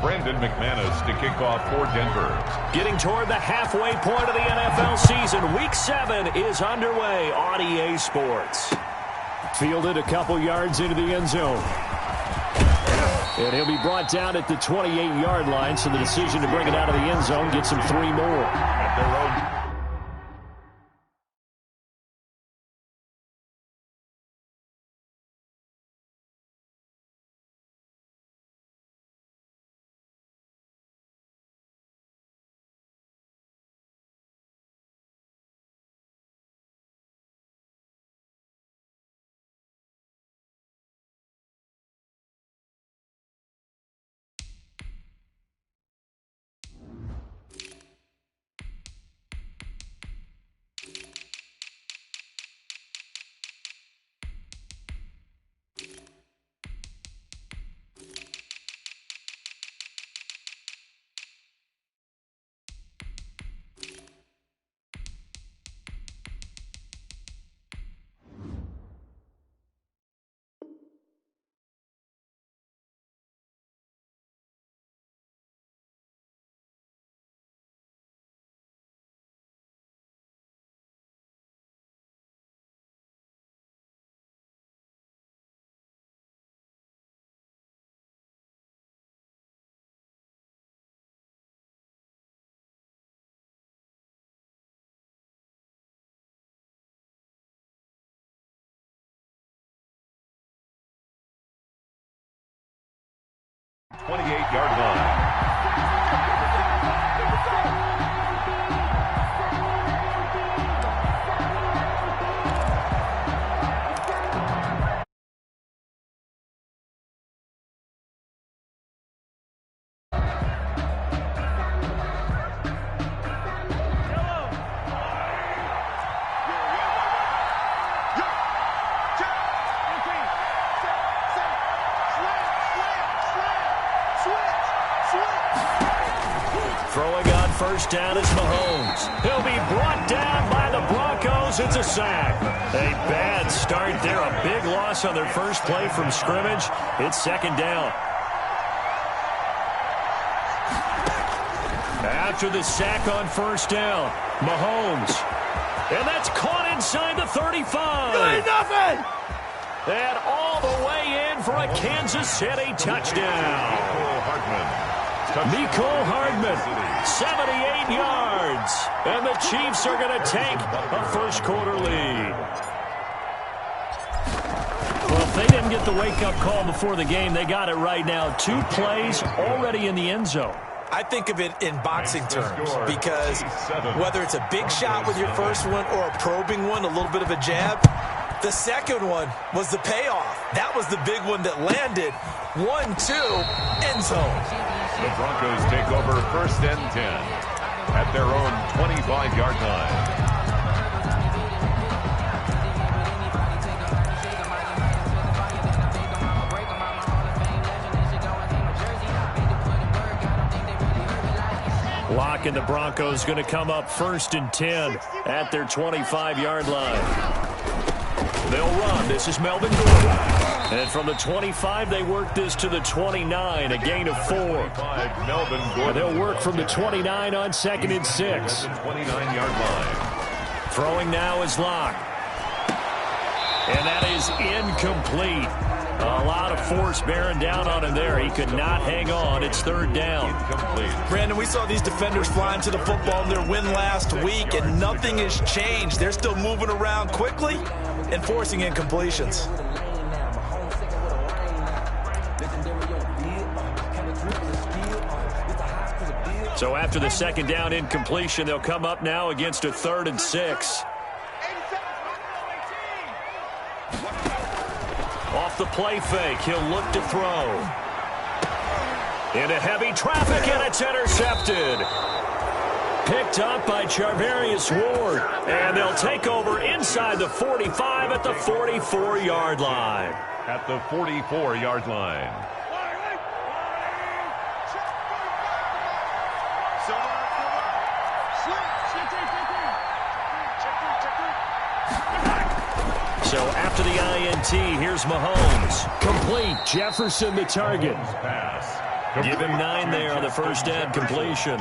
Brandon McManus to kick off for Denver. Getting toward the halfway point of the NFL season. Week 7 is underway on EA Sports. Fielded a couple yards into the end zone. And he'll be brought down at the 28-yard line, so the decision to bring it out of the end zone gets him 3 more. At their own. Yard line. Throwing on first down is Mahomes. He'll be brought down by the Broncos. It's a sack. A bad start there. A big loss on their first play from scrimmage. It's second down. After the sack on first down, Mahomes. And that's caught inside the 35. Good nothing. And all the way in for a Kansas City touchdown. Mecole Hardman, 78 yards. And the Chiefs are going to take a first-quarter lead. Well, if they didn't get the wake-up call before the game, they got it right now. 2 plays already in the end zone. I think of it in boxing terms because whether it's a big shot with your first one or a probing one, a little bit of a jab, the second one was the payoff. That was the big one that landed. 1-2, end zone. The Broncos take over first and 10 at their own 25-yard line. Lock and the Broncos going to come up first and 10 at their 25-yard line. They'll run. This is Melvin Gordon. And from the 25, they work this to the 29, a gain of 4. Melvin Gordon. They'll work from the 29 on second and 6. 29-yard line. Throwing now is Locke. And that is incomplete. A lot of force bearing down on him there. He could not hang on. It's third down. Incomplete. Brandon, we saw these defenders flying to the football in their win last week, and nothing has changed. They're still moving around quickly and forcing incompletions. So after the second down incompletion, they'll come up now against a 3rd and 6. Off the play fake, he'll look to throw. Into heavy traffic, and it's intercepted. Picked up by Charvarius Ward. And they'll take over inside the 45 at the 44-yard line. At the 44-yard line. So after the INT, here's Mahomes. Complete. Jefferson the target. Pass. Give him 9 there on the first down completion.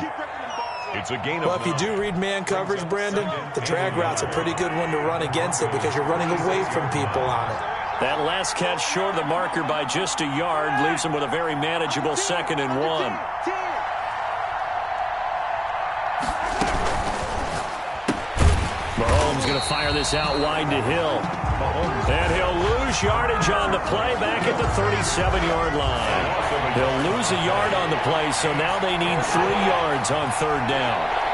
It's a gain of Well, if you do read man coverage, Brandon, the drag route's a pretty good one to run against it because you're running away from people on it. That last catch short of the marker by just a yard leaves him with a very manageable 2nd and 1. Mahomes going to fire this out wide to Hill. And he'll lose yardage on the play back at the 37-yard line. He'll lose a yard on the play, so now they need 3 yards on 3rd down.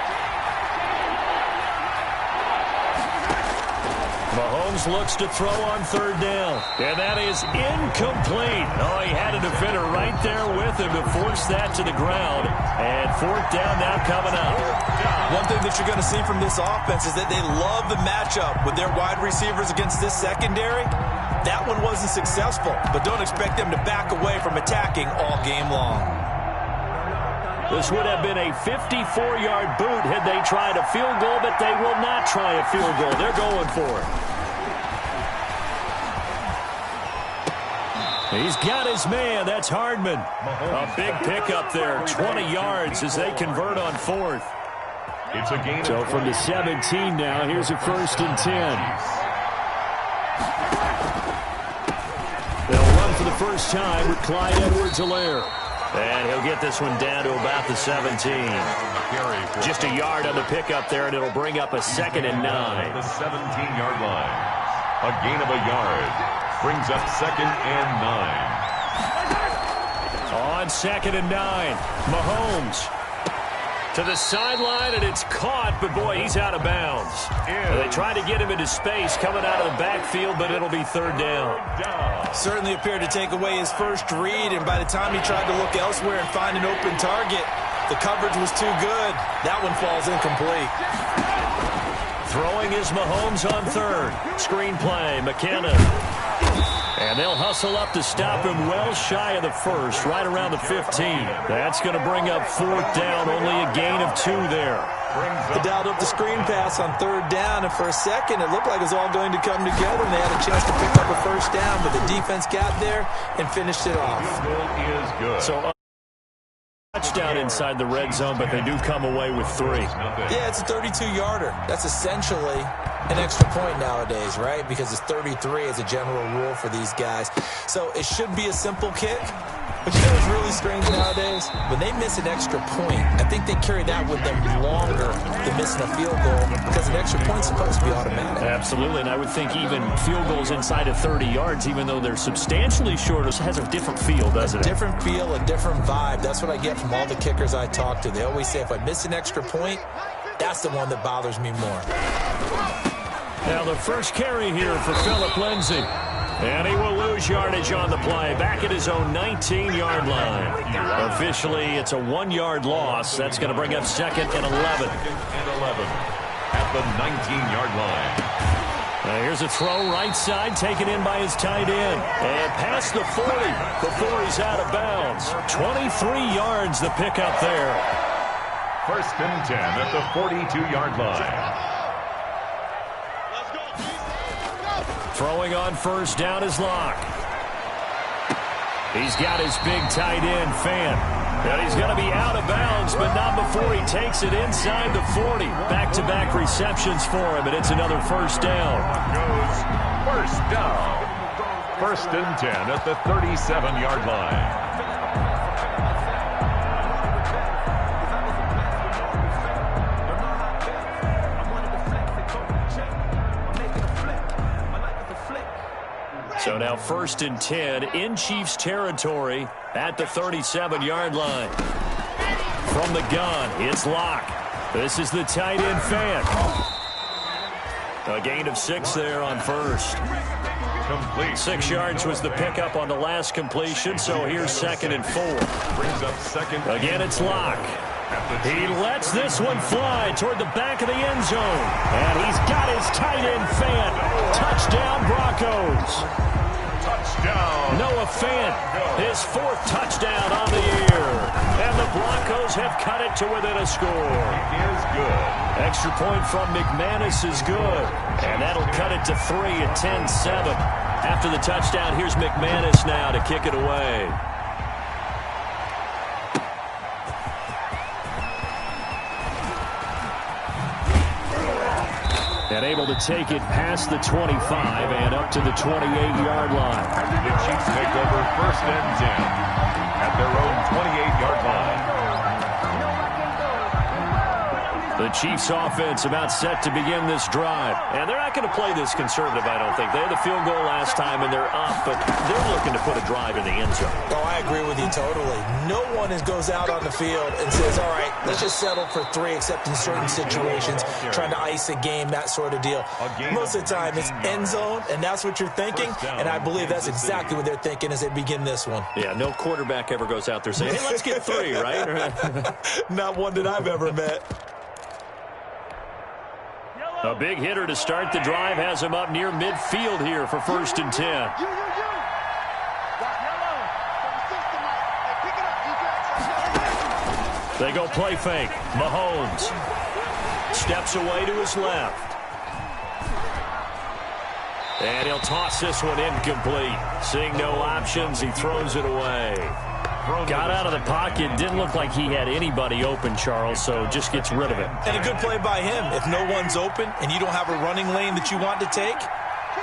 Mahomes looks to throw on 3rd down. And that is incomplete. Oh, he had a defender right there with him to force that to the ground. And 4th down now coming up. One thing that you're going to see from this offense is that they love the matchup with their wide receivers against this secondary. That one wasn't successful, but don't expect them to back away from attacking all game long. This would have been a 54-yard boot had they tried a field goal, but they will not try a field goal. They're going for it. He's got his man. That's Hardman. A big pickup there. 20 yards as they convert on 4th. It's a gain. So from the 17 now, here's a 1st and 10. They'll run for the first time with Clyde Edwards-Helaire. And he'll get this one down to about the 17. Just a yard on the pickup there, and it'll bring up a 2nd and 9. The 17-yard line. A gain of a yard. Brings up 2nd and 9. On 2nd and 9, Mahomes to the sideline, and it's caught, but boy, he's out of bounds. They tried to get him into space coming out of the backfield, but it'll be 3rd down. Certainly appeared to take away his first read, and by the time he tried to look elsewhere and find an open target, the coverage was too good. That one falls incomplete. Throwing is Mahomes on 3rd. Screen play, McKinnon. And they'll hustle up to stop him well shy of the 1st, right around the 15. That's going to bring up 4th down, only a gain of 2 there. They dialed up the screen pass on 3rd down, and for a second it looked like it was all going to come together, and they had a chance to pick up a 1st down, but the defense got there and finished it off. Is good. So touchdown inside the red zone, but they do come away with 3. Yeah, it's a 32-yarder. That's essentially an extra point nowadays, right? Because it's 33 as a general rule for these guys. So it should be a simple kick. But you know what's really strange nowadays? When they miss an extra point, I think they carry that with them longer than missing a field goal because an extra point's supposed to be automatic. Absolutely, and I would think even field goals inside of 30 yards, even though they're substantially shorter, has a different feel, doesn't it? Different feel, a different vibe. That's what I get from all the kickers I talk to. They always say if I miss an extra point, that's the one that bothers me more. Now the first carry here for Phillip Lindsay. And he will lose yardage on the play, back at his own 19-yard line. Officially, it's a 1-yard loss. That's going to bring up 2nd and 11. At the 19-yard line. Here's a throw right side, taken in by his tight end. And past the 40 before he's out of bounds. 23 yards the pickup there. 1st and 10 at the 42-yard line. Throwing on 1st down is Locke. He's got his big tight end, Fant. And he's going to be out of bounds, but not before he takes it inside the 40. Back-to-back receptions for him, and it's another 1st down. Goes 1st down. 1st and 10 at the 37-yard line. So now 1st and 10 in Chiefs territory at the 37-yard line. From the gun, it's Locke. This is the tight end Fant. A gain of 6 there on 1st. Complete. 6 yards was the pickup on the last completion, so here's 2nd and 4. Brings up 2nd. Again, it's Locke. He lets this one fly toward the back of the end zone. And he's got his tight end Fant. Touchdown, Broncos. Touchdown. Noah Fant, his 4th touchdown on the year. And the Broncos have cut it to within a score. It is good. Extra point from McManus is good. And that'll cut it to 3 at 10-7. After the touchdown, here's McManus now to kick it away. And able to take it past the 25 and up to the 28-yard line. The Chiefs take over 1st and 10 at their own 28-yard line. The Chiefs offense about set to begin this drive. And they're not going to play this conservative, I don't think. They had the field goal last time, and they're up, but they're looking to put a drive in the end zone. Oh, I agree with you totally. No one goes out on the field and says, all right, let's just settle for 3, except in certain situations, trying to ice a game, that sort of deal. Most of the time, it's end zone, and that's what you're thinking, and I believe that's exactly what they're thinking as they begin this one. Yeah, no quarterback ever goes out there saying, hey, let's get 3, right? Not one that I've ever met. A big hitter to start the drive has him up near midfield here for 1st and 10. They go play fake. Mahomes steps away to his left. And he'll toss this one incomplete. Seeing no options, he throws it away. Got out of the pocket. Didn't look like he had anybody open, Charles, so just gets rid of it. And a good play by him. If no one's open and you don't have a running lane that you want to take,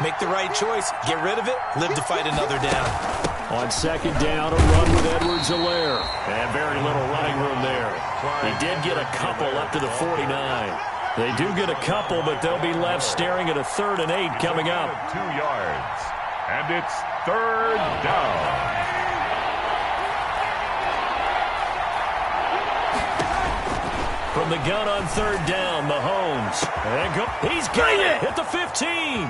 make the right choice. Get rid of it. Live to fight another down. On 2nd down, a run with Edwards-Helaire. And very little running room there. He did get a couple up to the 49. They do get a couple, but they'll be left staring at a 3rd and 8 coming up. 2 yards. And it's 3rd down. From the gun on 3rd down, Mahomes. And he's got it at the 15.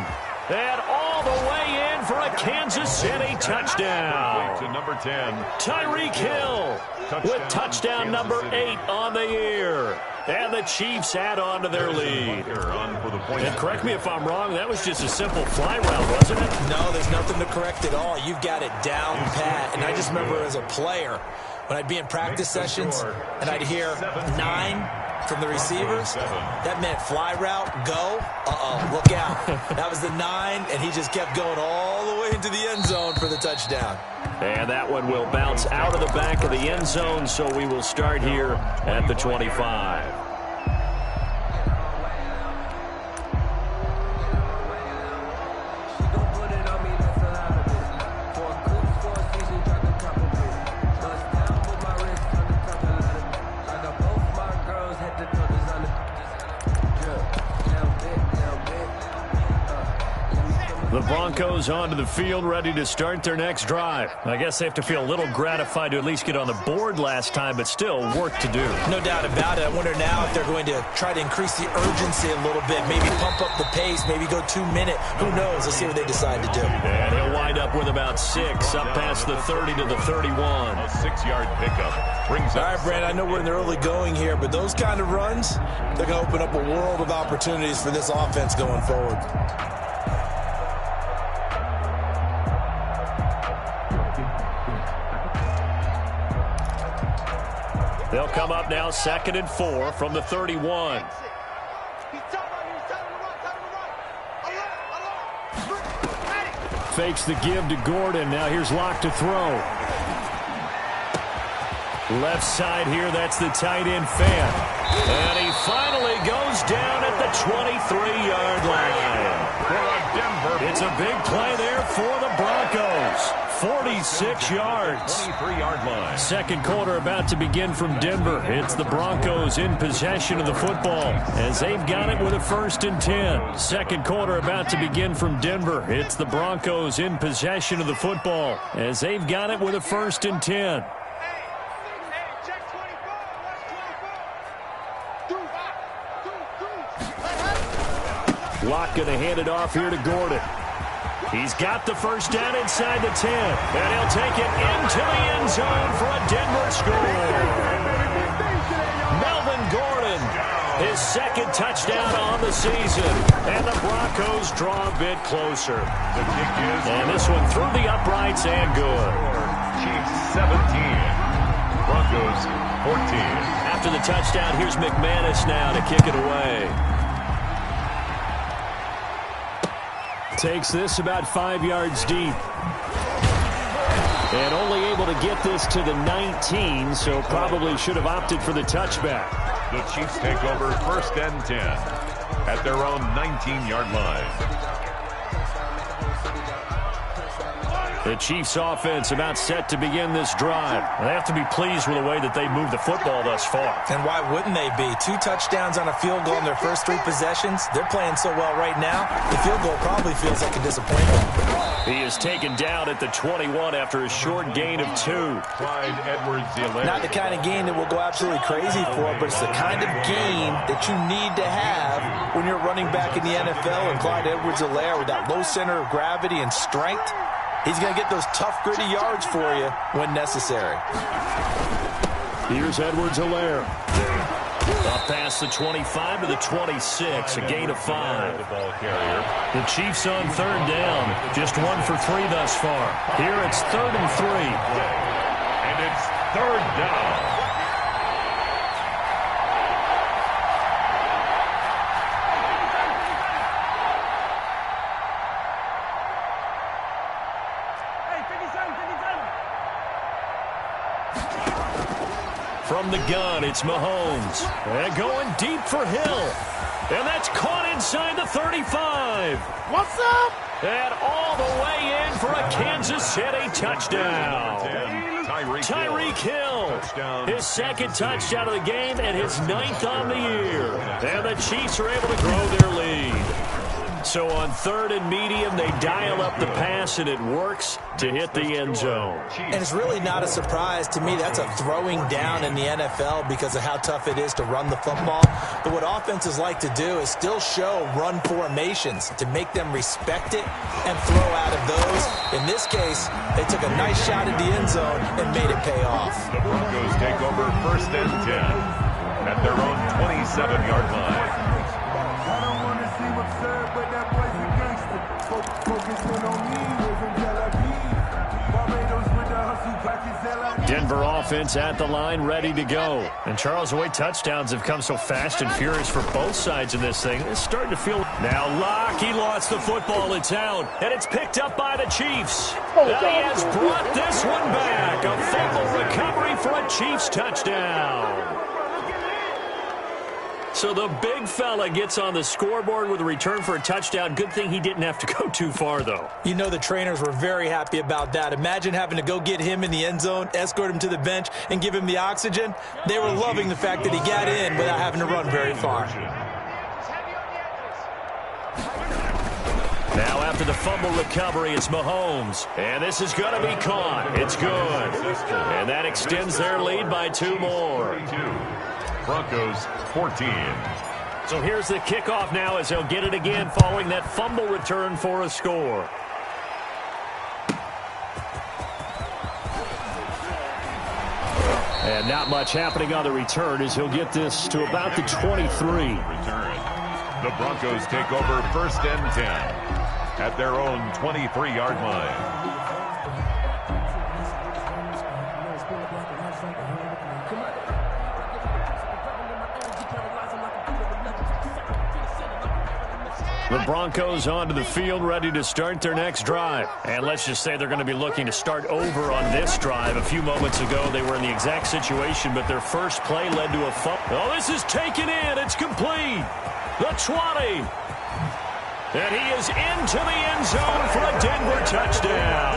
And all the way in for a Kansas City touchdown. To number 10. Tyreek Hill with touchdown number 8 on the year. And the Chiefs add on to their lead. And correct me if I'm wrong, that was just a simple fly route, wasn't it? No, there's nothing to correct at all. You've got it down pat. And I just remember as a player, when I'd be in practice sessions and I'd hear 9 from the receivers, that meant fly route, go, look out. That was the 9, and he just kept going all the way into the end zone for the touchdown. And that one will bounce out of the back of the end zone, so we will start here at the 25. The Broncos onto the field, ready to start their next drive. I guess they have to feel a little gratified to at least get on the board last time, but still work to do. No doubt about it. I wonder now if they're going to try to increase the urgency a little bit, maybe pump up the pace, maybe go 2-minute. Who knows? Let's see what they decide to do. And he'll wind up with about 6, up past the 30 to the 31. A 6-yard pickup brings up. All right, Brad, I know we're in the early going here, but those kind of runs, they're going to open up a world of opportunities for this offense going forward. They'll come up now 2nd and 4 from the 31. Fakes the give to Gordon. Now here's Locke to throw. Left side here, that's the tight end Fan. And he finally goes down at the 23-yard line. It's a big play there for the Broncos. 46 yards. 23-yard line. Second quarter about to begin from Denver. It's the Broncos in possession of the football as they've got it with a 1st and 10. Second quarter about to begin from Denver. It's the Broncos in possession of the football as they've got it with a 1st and 10. Locke going to hand it off here to Gordon. He's got the first down inside the 10. And he'll take it into the end zone for a Denver score. Melvin Gordon, his 2nd touchdown on the season. And the Broncos draw a bit closer. The kick is and this one through the uprights and good. Chiefs 17. Broncos 14. After the touchdown, here's McManus now to kick it away. Takes this about 5 yards deep. And only able to get this to the 19, so probably should have opted for the touchback. The Chiefs take over 1st and 10 at their own 19-yard line. The Chiefs offense about set to begin this drive. They have to be pleased with the way that they moved the football thus far. And why wouldn't they be? 2 touchdowns on a field goal in their first 3 possessions. They're playing so well right now, the field goal probably feels like a disappointment. He is taken down at the 21 after a short gain of 2. Not the kind of gain that we'll go absolutely crazy for, but it's the kind of gain that you need to have when you're running back in the NFL. And Clyde Edwards-Helaire with that low center of gravity and strength, he's going to get those tough, gritty yards for you when necessary. Here's Edwards-Helaire. Up past the 25 to the 26, a gain of 5. The Chiefs on 3rd down, just 1 for 3 thus far. Here it's 3rd and 3. And it's 3rd down. From the gun, it's Mahomes. And going deep for Hill. And that's caught inside the 35. What's up? And all the way in for a Kansas City touchdown. Tyreek Hill, his 2nd touchdown of the game and his 9th on the year. And the Chiefs are able to grow their lead. So on 3rd and medium, they dial up the pass, and it works to hit the end zone. And it's really not a surprise to me. That's a throwing down in the NFL because of how tough it is to run the football. But what offenses like to do is still show run formations to make them respect it and throw out of those. In this case, they took a nice shot at the end zone and made it pay off. The Broncos take over 1st and 10 at their own 27-yard line. Denver offense at the line, ready to go. And Charles, the way touchdowns have come so fast and furious for both sides in this thing, it's starting to feel... Now Locke, he lost the football. It's out, and it's picked up by the Chiefs. And he has brought this one back. A fumble recovery for a Chiefs touchdown. So the big fella gets on the scoreboard with a return for a touchdown. Good thing he didn't have to go too far, though. You know the trainers were very happy about that. Imagine having to go get him in the end zone, escort him to the bench, and give him the oxygen. They were loving the fact that he got in without having to run very far. Now after the fumble recovery, it's Mahomes. And this is going to be caught. It's good. And that extends their lead by 2 more. Broncos 14. So here's the kickoff now as they'll get it again following that fumble return for a score. And not much happening on the return as he'll get this to about the 23. Return. The Broncos take over 1st and 10 at their own 23-yard line. The Broncos onto the field, ready to start their next drive. And let's just say they're going to be looking to start over on this drive. A few moments ago, they were in the exact situation, but their first play led to a fumble. Oh, this is taken in. It's complete. The 20. And he is into the end zone for a Denver touchdown.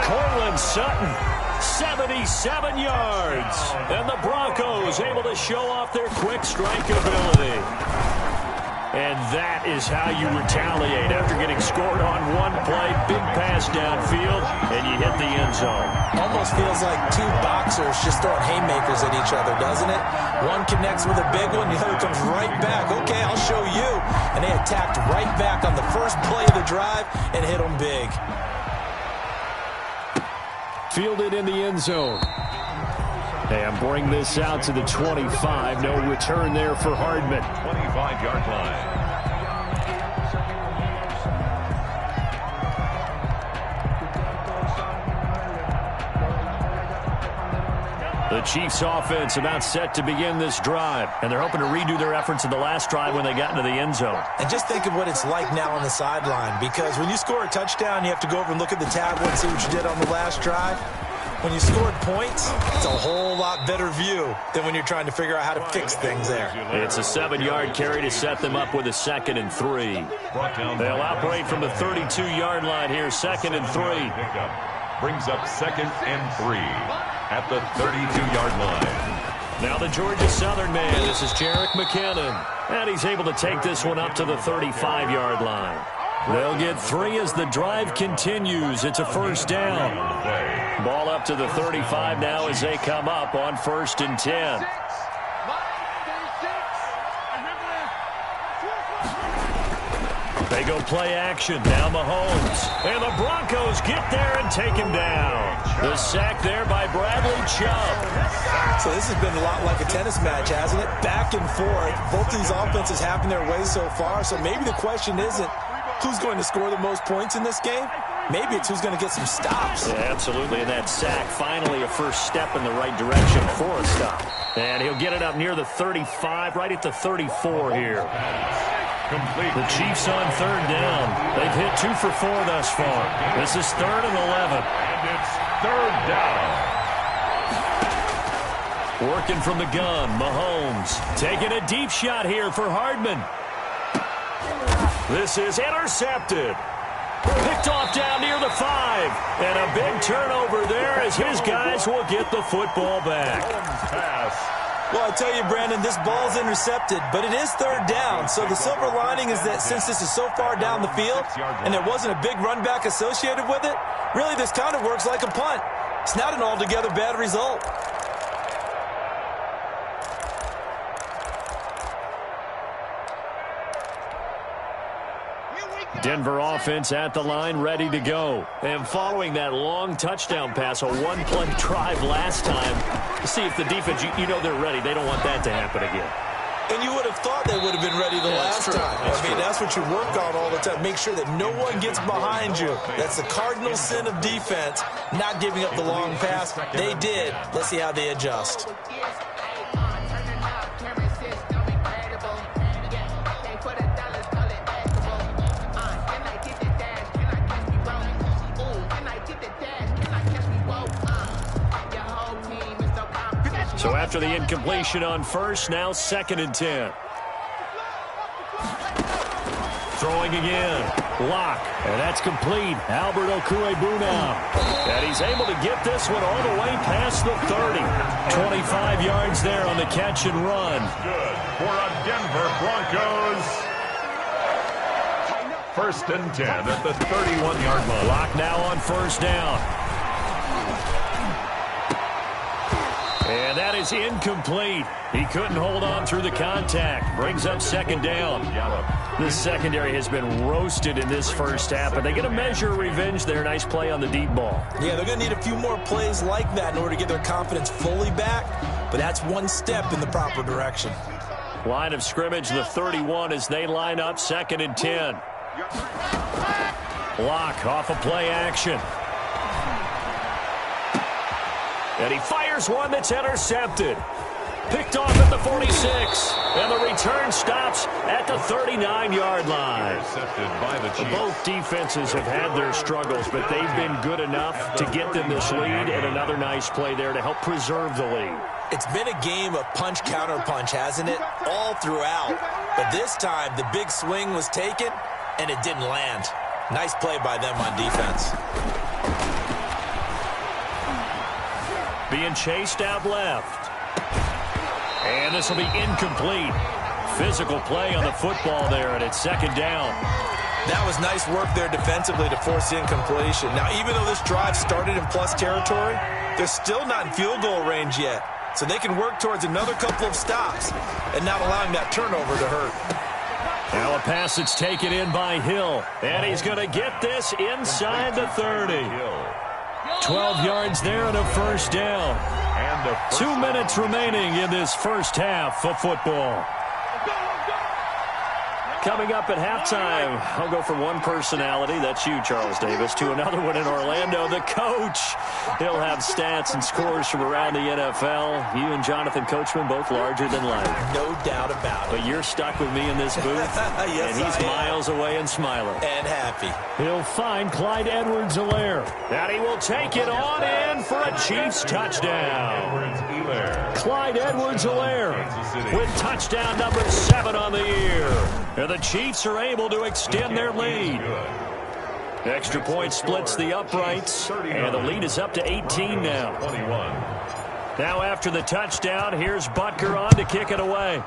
Cortland Sutton, 77 yards. And the Broncos able to show off their quick strike ability. And that is how you retaliate after getting scored on one play, big pass downfield, and you hit the end zone. Almost feels like 2 boxers just throwing haymakers at each other, doesn't it? One connects with a big one, the other comes right back. Okay, I'll show you. And they attacked right back on the first play of the drive and hit them big. Fielded in the end zone. And bring this out to the 25. No return there for Hardman. 25-yard line. The Chiefs offense about set to begin this drive. And they're hoping to redo their efforts in the last drive when they got into the end zone. And just think of what it's like now on the sideline. Because when you score a touchdown, you have to go over and look at the tablet and see what you did on the last drive. when you scored points, it's a whole lot better view than when you're trying to figure out how to fix things there. It's a 7-yard carry to set them up with a 2nd and 3. They'll operate from the 32-yard line here, 2nd and 3. Brings up 2nd and 3 at the 32-yard line. Now the Georgia Southern man, this is Jerick McKinnon. And he's able to take this one up to the 35-yard line. They'll get 3 as the drive continues. It's a 1st down. Ball up to the 35 now as they come up on 1st and 10. They go play action. Now Mahomes. And the Broncos get there and take him down. The sack there by Bradley Chubb. So this has been a lot like a tennis match, hasn't it? Back and forth. Both these offenses having their way so far. So maybe the question isn't who's going to score the most points in this game. Maybe it's who's going to get some stops. Yeah, absolutely. And that sack, finally a first step in the right direction for a stop. And he'll get it up near the 35, right at the 34 here. Complete. The Chiefs on 3rd down. They've hit 2 for 4 thus far. This is 3rd and 11. And it's 3rd down. Working from the gun, Mahomes taking a deep shot here for Hardman. This is intercepted. Picked off down near the 5. And a big turnover there as his guys will get the football back. Pass. Well, I tell you, Brandon, this ball's intercepted, but it is 3rd down. So the silver lining is that since this is so far down the field and there wasn't a big run back associated with it, really this kind of works like a punt. It's not an altogether bad result. Denver offense at the line, ready to go. And following that long touchdown pass, a one-play drive last time, to see if the defense, you know they're ready. They don't want that to happen again. And you would have thought they would have been ready the last time. That's what you work on all the time. Make sure that no one gets behind you. That's the cardinal sin of defense, not giving up the long pass. They did. Let's see how they adjust. So after the incompletion on 1st, now 2nd and 10. Throwing again. Lock. And that's complete. Albert Okwuegbuna now. And he's able to get this one all the way past the 30. 25 yards there on the catch and run. Good for a Denver Broncos. 1st and 10 at the 31-yard line. Lock now on 1st down. And that is incomplete. He couldn't hold on through the contact. Brings up 2nd down. The secondary has been roasted in this first half, but they get a measure of revenge there. Nice play on the deep ball. Yeah, they're going to need a few more plays like that in order to get their confidence fully back, but that's one step in the proper direction. Line of scrimmage, the 31 as they line up, 2nd and 10. Lock off of play action. And he fires one that's intercepted. Picked off at the 46. And the return stops at the 39-yard line. Intercepted by the Chiefs. Both defenses have had their struggles, but they've been good enough to get them this lead, and another nice play there to help preserve the lead. It's been a game of punch-counter-punch, hasn't it? All throughout. But this time, the big swing was taken, and it didn't land. Nice play by them on defense. Being chased out left. And this will be incomplete. Physical play on the football there, and it's 2nd down. That was nice work there defensively to force incompletion. Now, even though this drive started in plus territory, they're still not in field goal range yet. So they can work towards another couple of stops and not allowing that turnover to hurt. Now a pass that's taken in by Hill. And he's going to get this inside the 30. 12 yards there and a 1st down. And 2 minutes remaining in this first half of football. Coming up at halftime, I'll go from one personality, that's you, Charles Davis, to another one in Orlando, the coach. He'll have stats and scores from around the NFL. You and Jonathan Coachman both larger than life. No doubt about it. But you're stuck with me in this booth, yes, and he's miles away and smiling. And happy. He'll find Clyde Edwards-Helaire. And he will take it on in for a Chiefs touchdown. Clyde Edwards-Helaire with touchdown number 7 on the year. And the Chiefs are able to extend their lead. Extra point splits the uprights, and the lead is up to 18 now. Now after the touchdown, here's Butker on to kick it away.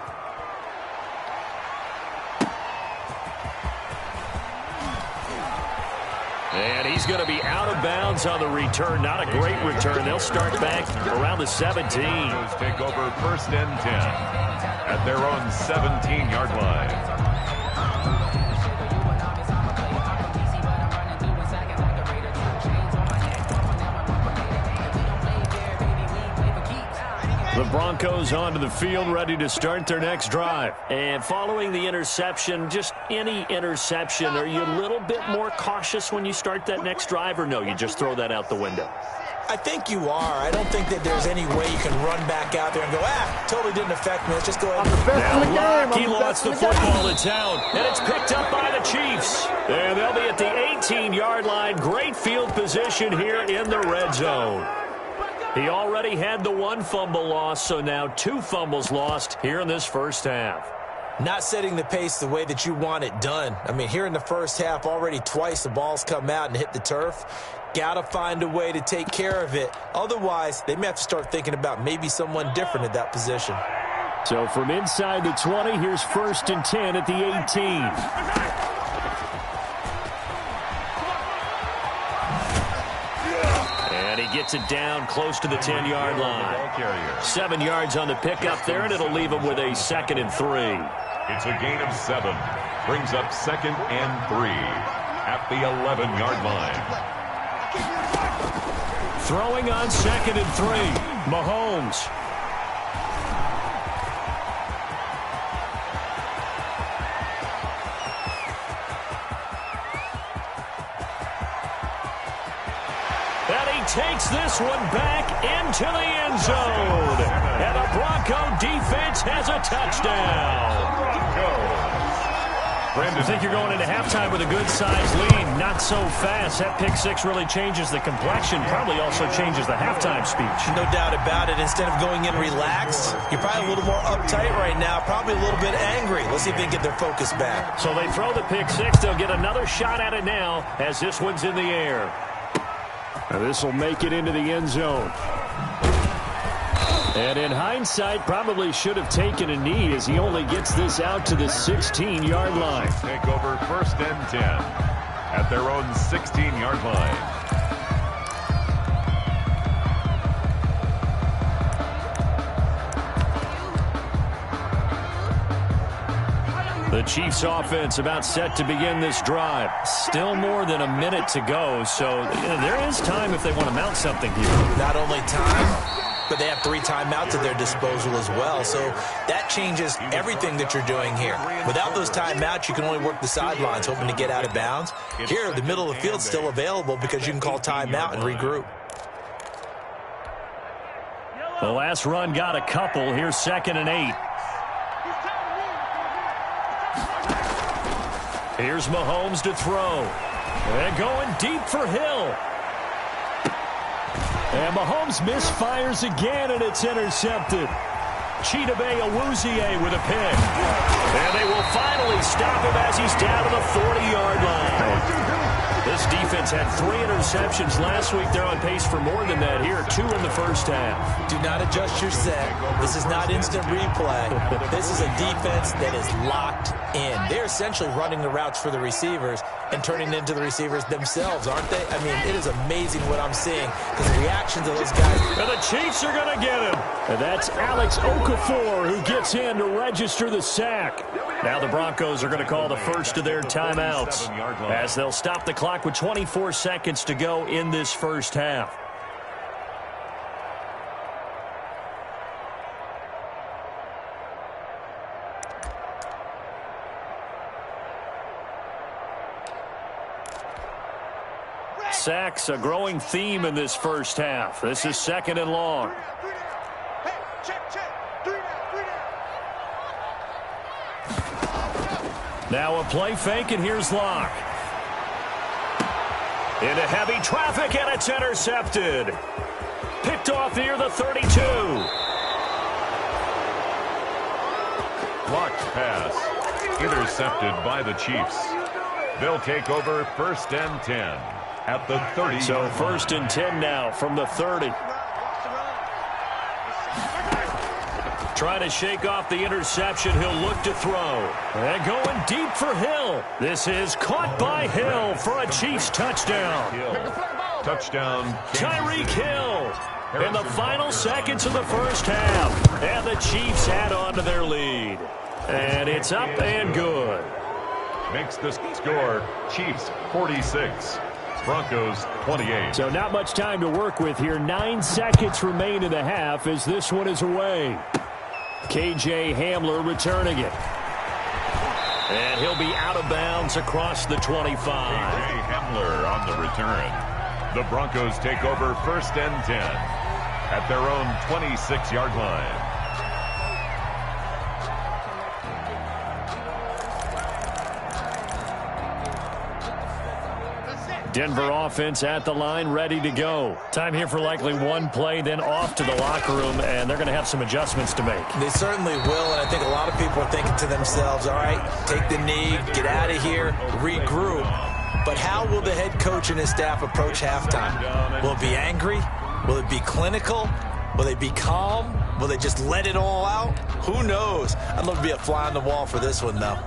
And he's going to be out of bounds on the return. Not a great return. They'll start back around the 17. Take over 1st and 10 at their own 17-yard line. The Broncos onto the field, ready to start their next drive. And following the interception, just any interception, are you a little bit more cautious when you start that next drive, or no, you just throw that out the window? I think you are. I don't think that there's any way you can run back out there and go, totally didn't affect me. Let's just go ahead. Now he lost the football. It's out, and it's picked up by the Chiefs. And they'll be at the 18-yard line. Great field position here in the red zone. He already had the 1 fumble loss, so now 2 fumbles lost here in this first half. Not setting the pace the way that you want it done. I mean, here in the first half, already twice the ball's come out and hit the turf. Got to find a way to take care of it. Otherwise, they may have to start thinking about maybe someone different at that position. So from inside the 20, here's 1st and 10 at the 18. Gets it down close to the 10-yard line. 7 yards on the pickup there, and it'll leave him with a 2nd and 3. It's a gain of 7. Brings up 2nd and 3 at the 11-yard line. Throwing on 2nd and 3. Mahomes. Takes this one back into the end zone. And the Bronco defense has a touchdown. Brandon, I think you're going into halftime with a good-sized lead. Not so fast. That pick 6 really changes the complexion. Probably also changes the halftime speech. No doubt about it. Instead of going in relaxed, you're probably a little more uptight right now. Probably a little bit angry. Let's see if they can get their focus back. So they throw the pick 6. They'll get another shot at it now as this one's in the air. Now this will make it into the end zone. And in hindsight, probably should have taken a knee as he only gets this out to the 16-yard line. Take over 1st and 10 at their own 16-yard line. The Chiefs offense about set to begin this drive. Still more than a minute to go, so there is time if they want to mount something here. Not only time, but they have 3 timeouts at their disposal as well, so that changes everything that you're doing here. Without those timeouts, you can only work the sidelines, hoping to get out of bounds. Here, the middle of the field's still available because you can call timeout and regroup. The last run got a couple. Here's 2nd and 8. Here's Mahomes to throw. And going deep for Hill. And Mahomes misfires again, and it's intercepted. Chidobe Awuzie with a pick. And they will finally stop him as he's down to the 40-yard line. This defense had 3 interceptions last week. They're on pace for more than that here. 2 in the first half. Do not adjust your set. This is not instant replay. This is a defense that is locked in. They're essentially running the routes for the receivers and turning into the receivers themselves, aren't they? I mean, it is amazing what I'm seeing because the reactions of those guys. And the Chiefs are going to get him. And that's Alex Okafor who gets in to register the sack. Now the Broncos are going to call the first of their timeouts as they'll stop the clock with 24 seconds to go in this first half. Sacks a growing theme in this first half. This is 2nd and long. Now a play fake, and here's Locke. Into heavy traffic, and it's intercepted. Picked off near the 32. Blocked pass. Intercepted by the Chiefs. They'll take over 1st and 10 at the 30. So 1st and 10 now from the 30. Trying to shake off the interception. He'll look to throw. And going deep for Hill. This is caught by Hill for a Chiefs touchdown. Touchdown. Tyreek Hill in the final seconds of the first half. And the Chiefs add on to their lead. And it's up and good. Makes the score Chiefs 46. Broncos 28. So not much time to work with here. 9 seconds remain in the half as this one is away. KJ Hamler returning it. And he'll be out of bounds across the 25. KJ Hamler on the return. The Broncos take over 1st and 10 at their own 26-yard line. Denver offense at the line, ready to go. Time here for likely one play, then off to the locker room, and they're going to have some adjustments to make. They certainly will, and I think a lot of people are thinking to themselves, all right, take the knee, get out of here, regroup. But how will the head coach and his staff approach halftime? Will it be angry? Will it be clinical? Will they be calm? Will they just let it all out? Who knows? I'd love to be a fly on the wall for this one, though.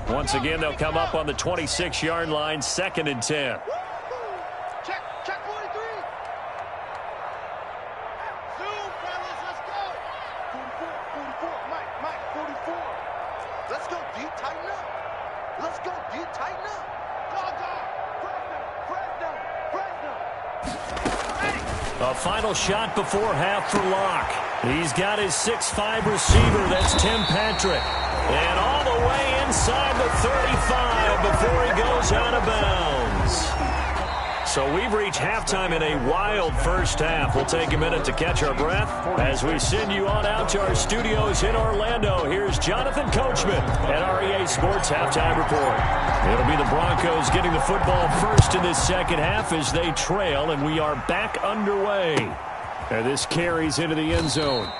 Once again, they'll come up on the 26-yard line, 2nd and 10. Check 43. Zoom, fellas, let's go. 44, Mike, 44. Let's go, D, tighten up. Let's go, D, tighten up. Press them. A final shot before half for Locke. He's got his 6'5" receiver, that's Tim Patrick. And all the way inside the 35 before he goes out of bounds. So we've reached halftime in a wild first half. We'll take a minute to catch our breath as we send you on out to our studios in Orlando. Here's Jonathan Coachman at REA Sports Halftime Report. It'll be the Broncos getting the football first in this second half as they trail, and we are back underway. And this carries into the end zone.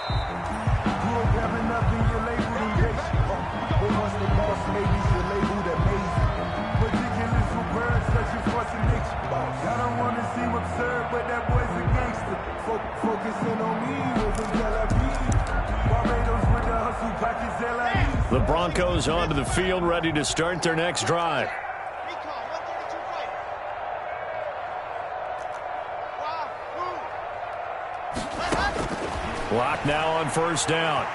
The Broncos onto the field, ready to start their next drive. Locke now on 1st down.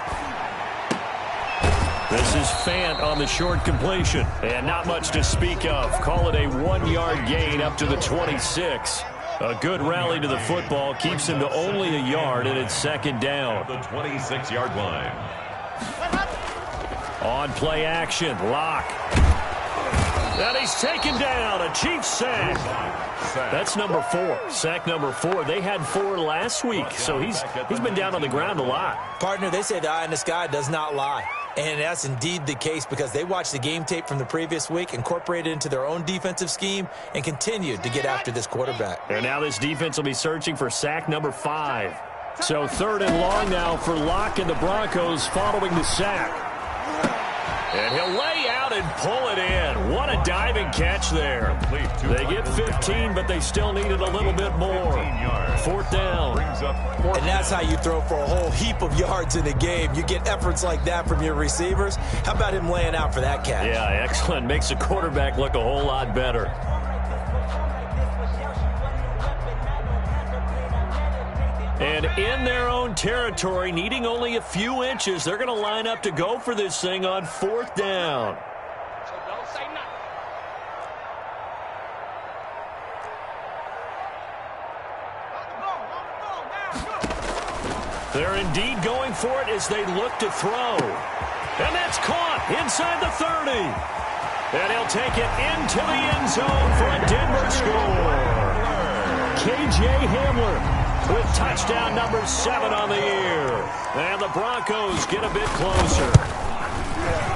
This is Fant on the short completion. And not much to speak of. Call it a 1-yard gain up to the 26. A good rally to the football keeps him to only a yard, and it's 2nd down. The 26-yard line. On play action, Locke. And he's taken down, a Chiefs sack. That's number 4, sack number 4. They had 4 last week, so he's been down on the ground a lot. Partner, they say the eye in the sky does not lie. And that's indeed the case because they watched the game tape from the previous week, incorporated it into their own defensive scheme, and continued to get after this quarterback. And now this defense will be searching for sack number 5. So 3rd and long now for Locke and the Broncos following the sack. And he'll lay out and pull it in. What a diving catch there. They get 15, but they still needed a little bit more. 4th down. And that's how you throw for a whole heap of yards in a game. You get efforts like that from your receivers. How about him laying out for that catch? Yeah, excellent. Makes the quarterback look a whole lot better. And in their own territory, needing only a few inches, they're going to line up to go for this thing on 4th down. So don't say nothing. They're indeed going for it as they look to throw. And that's caught inside the 30. And he'll take it into the end zone for a Denver score. K.J. Hamler with touchdown number 7 on the year. And the Broncos get a bit closer.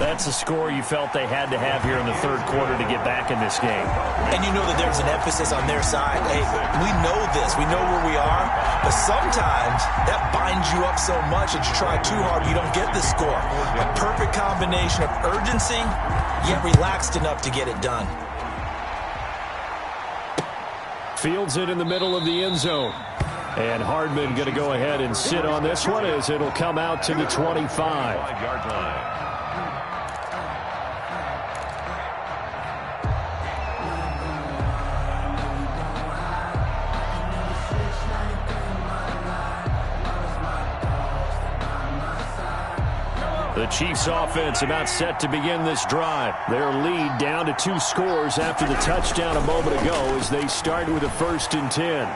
That's a score you felt they had to have here in the third quarter to get back in this game. And you know that there's an emphasis on their side. Hey, we know this. We know where we are. But sometimes that binds you up so much that you try too hard, you don't get the score. A perfect combination of urgency, yet relaxed enough to get it done. Fields it in the middle of the end zone. And Hardman going to go ahead and sit on this one as it'll come out to the 25. 5-yard line. The Chiefs offense about set to begin this drive. Their lead down to 2 scores after the touchdown a moment ago as they start with a 1st and 10.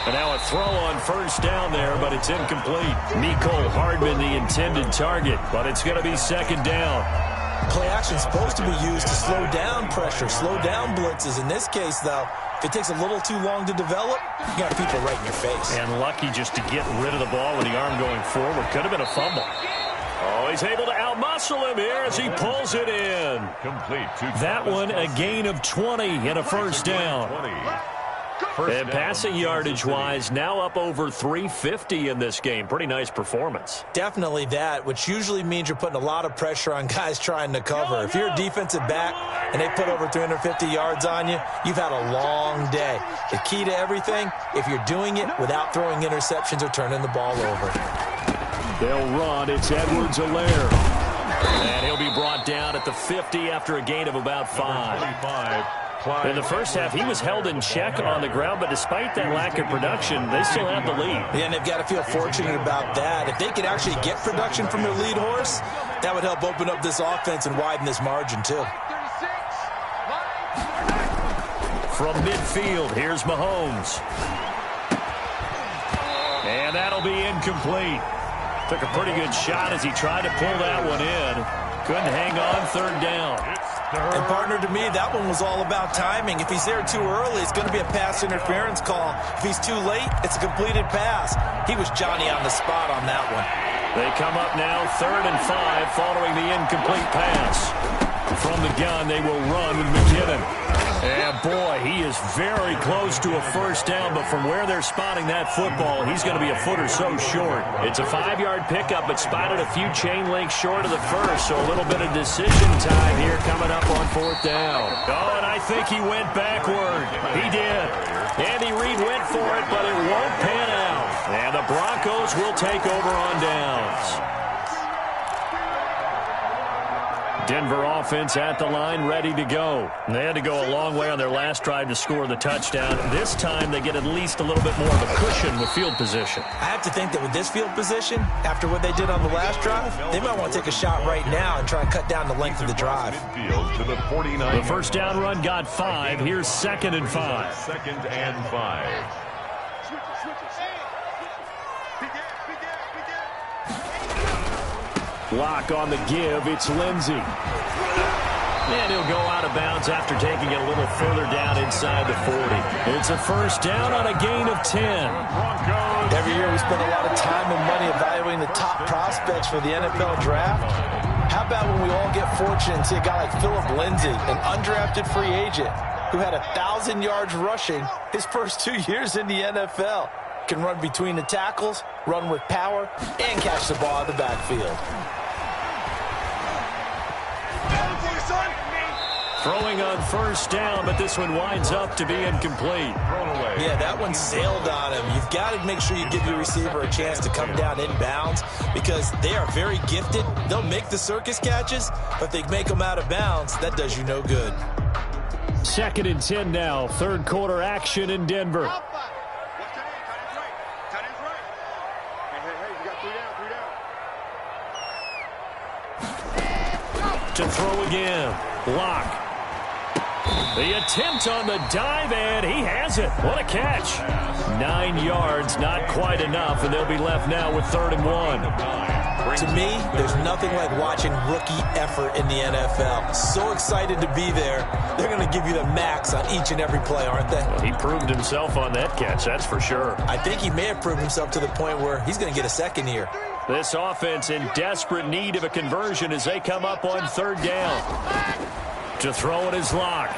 And now a throw on first down there, but it's incomplete. Mecole Hardman the intended target, but it's going to be 2nd down. Play action is supposed to be used to slow down pressure, slow down blitzes. In this case, though, if it takes a little too long to develop, you got people right in your face. And lucky just to get rid of the ball with the arm going forward. Could have been a fumble. Oh, he's able to outmuscle him here as he pulls it in. Complete. That one a gain of 20 and a 1st down. And passing yardage-wise, now up over 350 in this game. Pretty nice performance. Definitely that, which usually means you're putting a lot of pressure on guys trying to cover. If you're a defensive back and they put over 350 yards on you, you've had a long day. The key to everything, if you're doing it without throwing interceptions or turning the ball over. They'll run. It's Edwards-Helaire. And he'll be brought down at the 50 after a gain of about 5. In the first half, he was held in check on the ground, but despite that lack of production, they still have the lead. Yeah, and they've got to feel fortunate about that. If they could actually get production from their lead horse, that would help open up this offense and widen this margin, too. From midfield, here's Mahomes. And that'll be incomplete. Took a pretty good shot as he tried to pull that one in. Couldn't hang on, 3rd down. And, partner, to me, that one was all about timing. If he's there too early, it's going to be a pass interference call. If he's too late, it's a completed pass. He was Johnny on the spot on that one. They come up now 3rd and 5 following the incomplete pass. From the gun, they will run with McKinnon. And, boy, he is very close to a 1st down, but from where they're spotting that football, he's going to be a foot or so short. It's a 5-yard pickup, but spotted a few chain links short of the first, so a little bit of decision time here coming up on 4th down. Oh, and I think he went backward. He did. Andy Reid went for it, but it won't pan out. And the Broncos will take over on downs. Denver offense at the line, ready to go. And they had to go a long way on their last drive to score the touchdown. This time they get at least a little bit more of a cushion with field position. I have to think that with this field position, after what they did on the last drive, they might want to take a shot right now and try and cut down the length of the drive. To the 49. The 1st down run got 5. Here's 2nd and 5. 2nd and 5. Lock on the give. It's Lindsey. And he'll go out of bounds after taking it a little further down inside the 40. It's a 1st down on a gain of 10. Every year we spend a lot of time and money evaluating the top prospects for the NFL draft. How about when we all get fortunate and see a guy like Philip Lindsay, an undrafted free agent who had 1,000 yards rushing his first 2 years in the NFL. Can run between the tackles, run with power, and catch the ball out of the backfield. Throwing on 1st down, but this one winds up to be incomplete. Yeah, that one sailed on him. You've got to make sure you give your receiver a chance to come down inbounds because they are very gifted. They'll make the circus catches, but they make them out of bounds. That does you no good. 2nd and 10 now. 3rd quarter action in Denver. To throw again. Lock. The attempt on the dive, and he has it. What a catch. 9 yards, not quite enough, and they'll be left now with 3rd and 1. To me, there's nothing like watching rookie effort in the NFL. So excited to be there. They're going to give you the max on each and every play, aren't they? Well, he proved himself on that catch, that's for sure. I think he may have proved himself to the point where he's going to get a second here. This offense in desperate need of a conversion as they come up on third down. To throw it is Locke.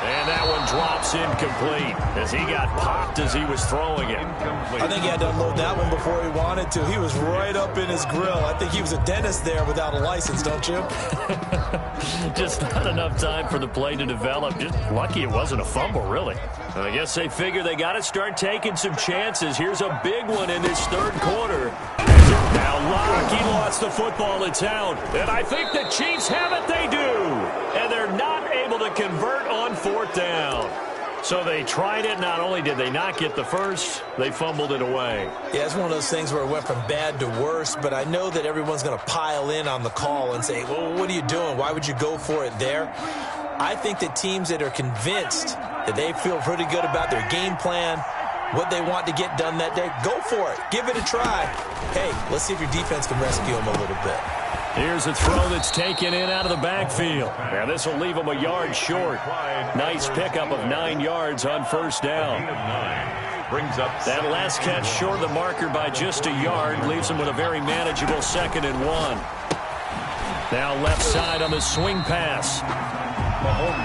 And that one drops incomplete as he got popped as he was throwing it. I think he had to unload that one before he wanted to. He was right up in his grill. I think he was a dentist there without a license, don't you? Just not enough time for the play to develop. Just lucky it wasn't a fumble, really. I guess they figure they got to start taking some chances. Here's a big one in this third quarter. Now Locke, he lost the football. It's out. And I think the Chiefs have it. They do. And they're not able to convert on fourth down. So they tried it. Not only did they not get the first, they fumbled it away. Yeah, it's one of those things where it went from bad to worse, but I know that everyone's going to pile in on the call and say, well, what are you doing? Why would you go for it there? I think that teams that are convinced that they feel pretty good about their game plan, what they want to get done that day, go for it. Give it a try. Hey, let's see if your defense can rescue them a little bit. Here's a throw that's taken in out of the backfield. Now this will leave them a yard short. Nice pickup of 9 yards on first down. That last catch short of the marker by just a yard leaves them with a very manageable 2nd and 1. Now left side on the swing pass.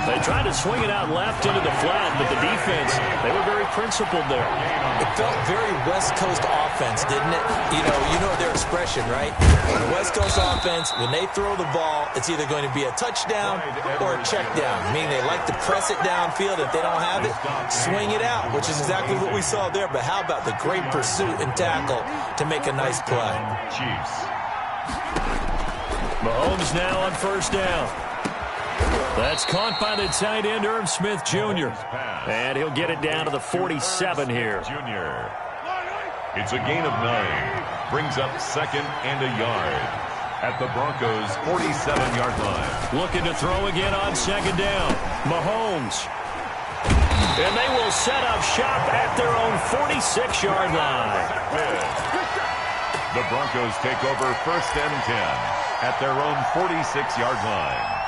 They tried to swing it out left into the flat, but the defense, they were very principled there. It felt very West Coast offense, didn't it? You know their expression, right? The West Coast offense, when they throw the ball, it's either going to be a touchdown or a check down, meaning they like to press it downfield. If they don't have it, swing it out, which is exactly what we saw there. But how about the great pursuit and tackle to make a nice play? Chiefs. Mahomes now on first down. That's caught by the tight end, Irv Smith Jr. And he'll get it down to the 47 here. Junior. It's a gain of 9. Brings up 2nd and a yard at the Broncos' 47-yard line. Looking to throw again on 2nd down. Mahomes. And they will set up shop at their own 46-yard line. The Broncos take over 1st and 10 at their own 46-yard line.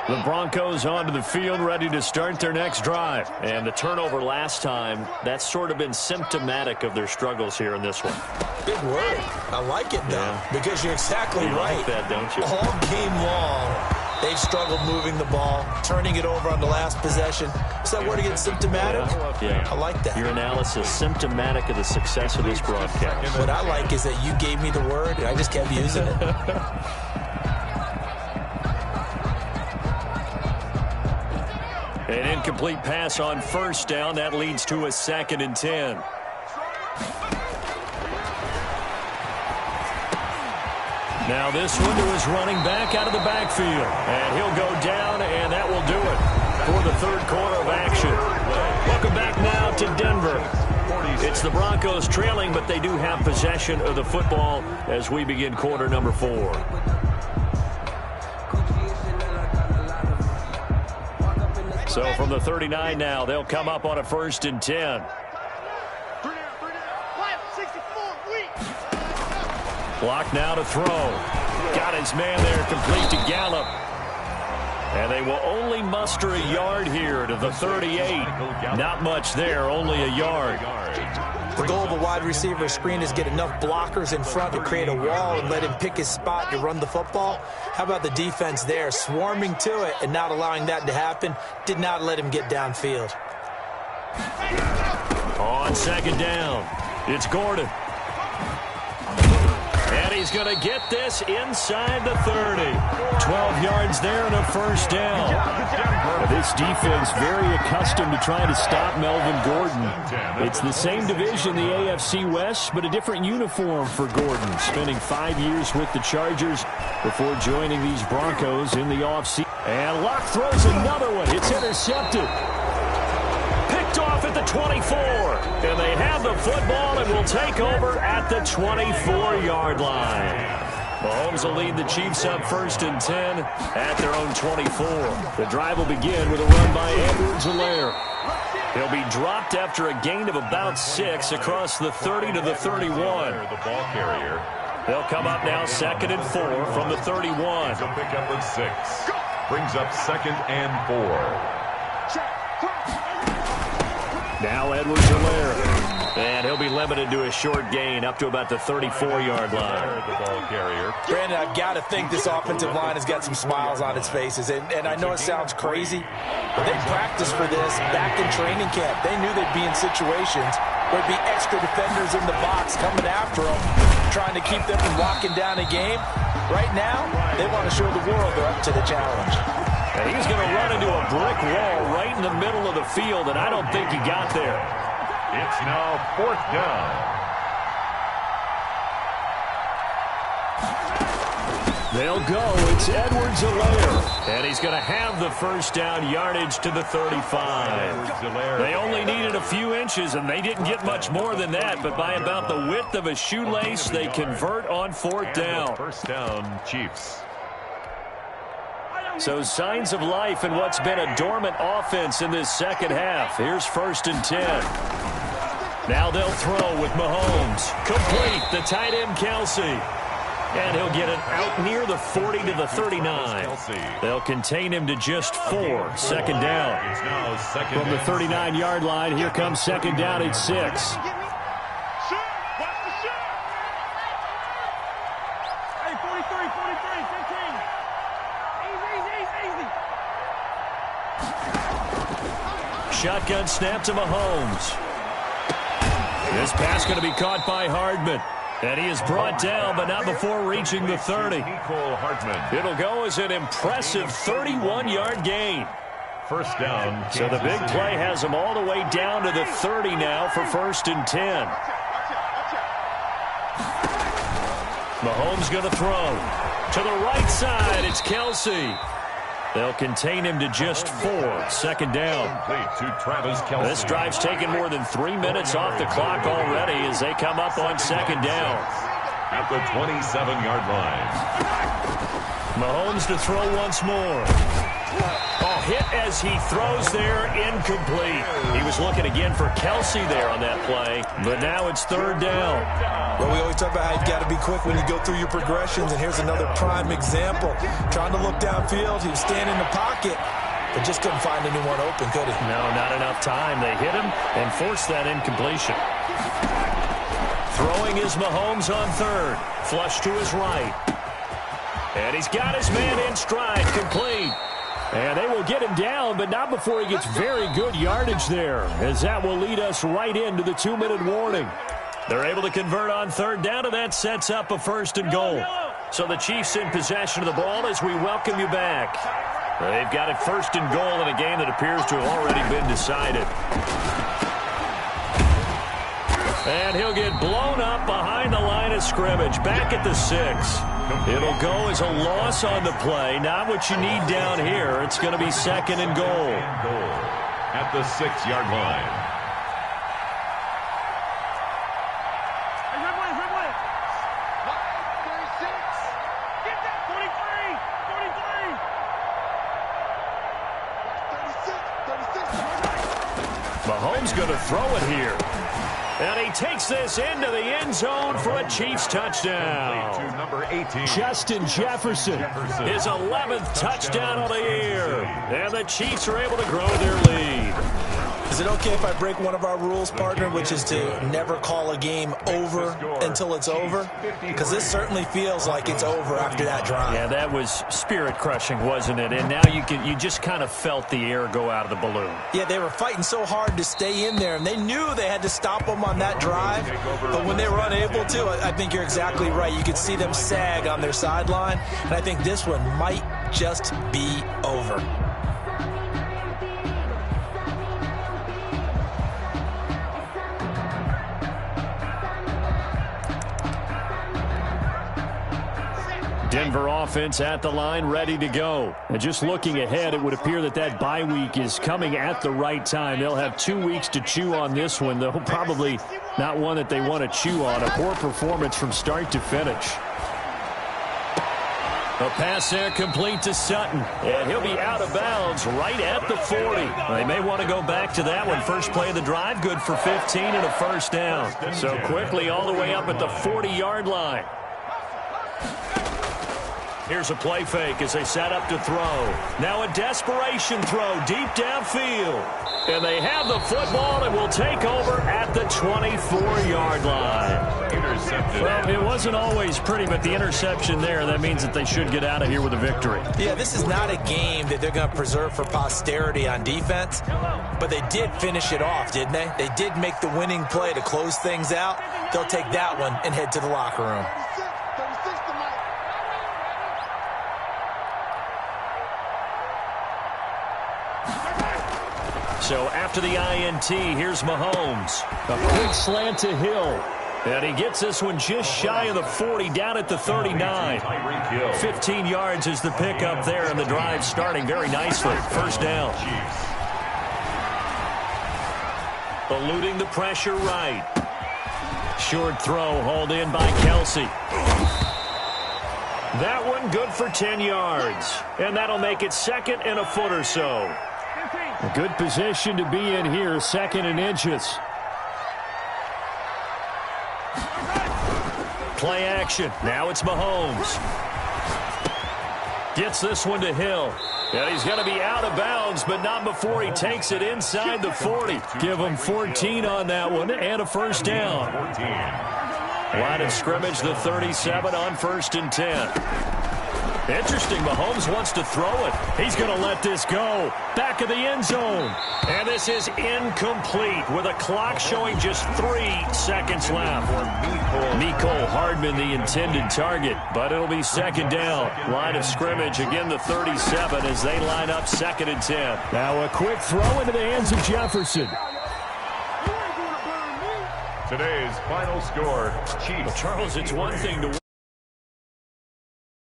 The Broncos onto the field, ready to start their next drive. And the turnover last time, that's sort of been symptomatic of their struggles here in this one. Big word. I like it, though, because you're exactly right. Like that, don't you? All game long, they've struggled moving the ball, turning it over on the last possession. Is that word again, symptomatic? Yeah. I like that. Your analysis, symptomatic of the success of this broadcast. What I like is that you gave me the word, and I just kept using it. An incomplete pass on first down. That leads to a 2nd and 10. Now this one to his running back out of the backfield. And he'll go down, and that will do it for the third quarter of action. Welcome back now to Denver. It's the Broncos trailing, but they do have possession of the football as we begin quarter number 4. So from the 39 now, they'll come up on a 1st and 10. Block now to throw. Got his man there, complete to Gallup. And they will only muster a yard here to the 38. Not much there, only a yard. The goal of a wide receiver screen is get enough blockers in front to create a wall and let him pick his spot to run the football. How about the defense there, swarming to it and not allowing that to happen? Did not let him get downfield. On 2nd down, it's Gordon. And he's going to get this inside the 30. 12 yards there and a 1st down. This defense very accustomed to trying to stop Melvin Gordon. It's the same division, the AFC West, but a different uniform for Gordon, spending 5 years with the Chargers before joining these Broncos in the offseason. And Locke throws another one. It's intercepted. Picked off at the 24. And they have the football and will take over at the 24-yard line. Mahomes will lead the Chiefs up 1st and 10 at their own 24. The drive will begin with a run by Edwards-Helaire. He'll be dropped after a gain of about 6 across the 30 to the 31. The ball carrier. They'll come up now 2nd and 4 from the 31. He'll pick up with 6. Brings up 2nd and 4. Now Edwards-Helaire. And he'll be limited to a short gain up to about the 34-yard line. The ball carrier. Brandon, I've got to think this offensive line has got some smiles on its faces. And I know it sounds crazy, but they practiced for this back in training camp. They knew they'd be in situations where there'd be extra defenders in the box coming after them, trying to keep them from locking down a game. Right now, they want to show the world they're up to the challenge. And he's going to run into a brick wall right in the middle of the field, and I don't think he got there. It's now 4th down. They'll go. It's Edwards-Helaire. And he's going to have the 1st down yardage to the 35. They only needed a few inches, and they didn't get much more than that. But by about the width of a shoelace, they convert on 4th down. 1st down, Chiefs. So signs of life in what's been a dormant offense in this second half. Here's 1st and 10. Now they'll throw with Mahomes. Complete, the tight end Kelsey. And he'll get it out near the 40 to the 39. They'll contain him to just 4. 2nd down. From the 39-yard line, here comes 2nd down at 6. Shotgun snap to Mahomes. This pass going to be caught by Hardman. And he is brought down, but not before reaching the 30. It'll go as an impressive 31-yard gain. 1st down. So the big play has him all the way down to the 30 now for 1st and 10. Mahomes going to throw. To the right side, it's Kelsey. They'll contain him to just 4. 2nd down. This drive's taken more than 3 minutes off the clock already as they come up on 2nd down. At the 27-yard line. Mahomes to throw once more. Hit as he throws there, incomplete. He was looking again for Kelsey there on that play, but now it's 3rd down. Well, we always talk about how you've got to be quick when you go through your progressions, and here's another prime example. Trying to look downfield, he was standing in the pocket, but just couldn't find anyone open, could he? No, not enough time. They hit him and forced that incompletion. Throwing is Mahomes on 3rd. Flush to his right. And he's got his man in stride, complete. And they will get him down, but not before he gets very good yardage there, as that will lead us right into the 2-minute warning. They're able to convert on 3rd down, and that sets up a 1st and goal. So the Chiefs in possession of the ball as we welcome you back. They've got it 1st and goal in a game that appears to have already been decided. And he'll get blown up behind the line of scrimmage, back at the 6. It'll go as a loss on the play. Not what you need down here. It's going to be 2nd and goal. At the 6-yard line. Get that 43. Mahomes going to throw it here. And he takes this into the end zone for a Chiefs touchdown. To number 18. Justin Jefferson, his 11th touchdown of the year. And the Chiefs are able to grow their lead. Is it okay if I break one of our rules, partner, which is to never call a game over until it's over? Because this certainly feels like it's over after that drive. Yeah, that was spirit-crushing, wasn't it? And now you just kind of felt the air go out of the balloon. Yeah, they were fighting so hard to stay in there, and they knew they had to stop them on that drive. But when they were unable to, I think you're exactly right. You could see them sag on their sideline, and I think this one might just be over. Denver offense at the line, ready to go. And just looking ahead, it would appear that that bye week is coming at the right time. They'll have 2 weeks to chew on this one, though probably not one that they want to chew on. A poor performance from start to finish. A pass there complete to Sutton. And he'll be out of bounds right at the 40. They may want to go back to that one. First play of the drive, good for 15 and a first down. So quickly all the way up at the 40-yard line. Here's a play fake as they set up to throw. Now a desperation throw deep downfield. And they have the football and will take over at the 24-yard line. Intercepted. Well, it wasn't always pretty, but the interception there, that means that they should get out of here with a victory. Yeah, this is not a game that they're going to preserve for posterity on defense, but they did finish it off, didn't they? They did make the winning play to close things out. They'll take that one and head to the locker room. 36 tonight. So after the INT, here's Mahomes. A quick slant to Hill. And he gets this one just shy of the 40, down at the 39. 15 yards is the pickup there, and the drive starting very nicely. First down. Eluding the pressure right. Short throw hauled in by Kelsey. That one good for 10 yards. And that'll make it second and a foot or so. A good position to be in here, second and inches. Play action. Now it's Mahomes. Gets this one to Hill. And he's going to be out of bounds, but not before he takes it inside the 40. Give him 14 on that one and a first down. Line of scrimmage, the 37 on 1st and 10. Interesting, Mahomes wants to throw it. He's going to let this go. Back of the end zone. And this is incomplete with a clock showing just 3 seconds left. Mecole Hardman, the intended target, but it'll be second down. Line of scrimmage, again the 37 as they line up 2nd and 10. Now a quick throw into the hands of Jefferson. Today's final score, Chiefs. Well, Charles, it's one thing to